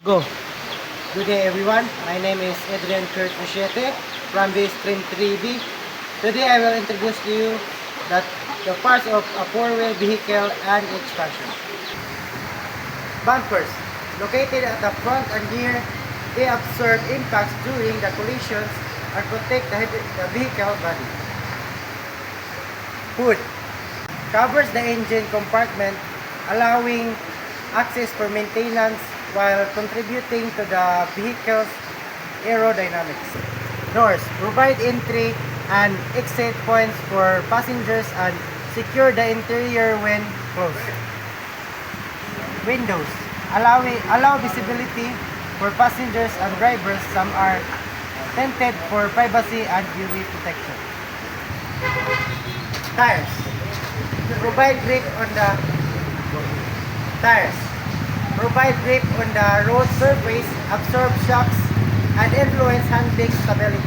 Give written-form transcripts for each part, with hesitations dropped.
Go. Good day everyone, my name is Adrian Kurt Machete from the Stream 3B. Today I will introduce to you the parts of a four-wheel vehicle and its function. Bumpers, located at the front and rear, they absorb impacts during the collisions and protect the vehicle body. Hood, covers the engine compartment, allowing access for maintenance while contributing to the vehicle's aerodynamics. Doors provide entry and exit points for passengers and secure the interior when closed. Windows allow visibility for passengers and drivers. Some are tinted for privacy and UV protection. Tires provide grip on the road surface, absorb shocks, and influence handling stability.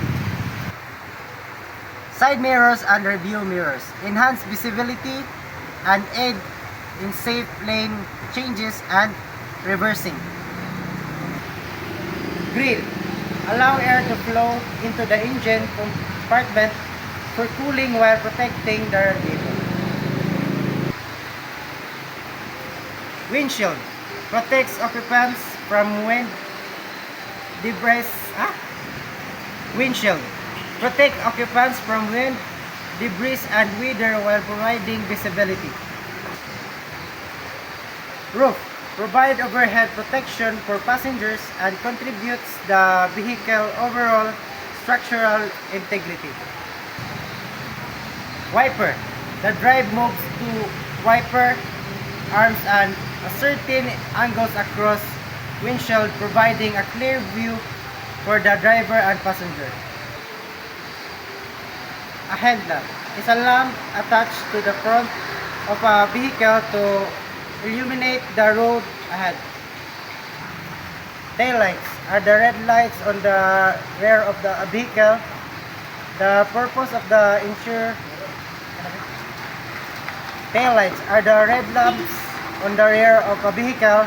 Side mirrors and rear mirrors enhance visibility and aid in safe lane changes and reversing. Grill allow air to flow into the engine compartment for cooling while protecting the radiator. Windshield protects occupants from wind, debris. Windshield protect occupants from wind, debris, and weather while providing visibility. Roof provide overhead protection for passengers and contributes the vehicle overall structural integrity. Wiper, the drive moves to wiper arms and a certain angles across windshield, providing a clear view for the driver and passenger. A headlamp is a lamp attached to the front of a vehicle to illuminate the road ahead. Taillights are the red lights on the rear of the vehicle. The purpose of the taillights are the red lamps on the rear of a vehicle.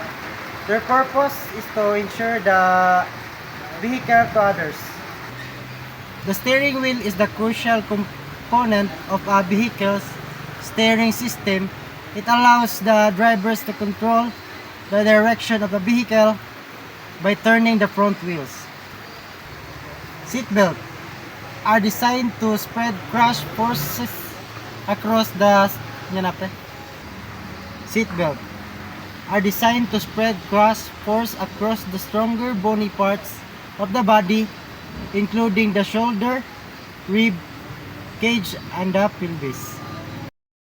Their purpose is to ensure the vehicle to others. The steering wheel is the crucial component of a vehicle's steering system. It allows the drivers to control the direction of the vehicle by turning the front wheels. Seatbelts are designed to spread crash forces across the Seatbelts are designed to spread crash force across the stronger bony parts of the body, including the shoulder, rib cage, and the pelvis.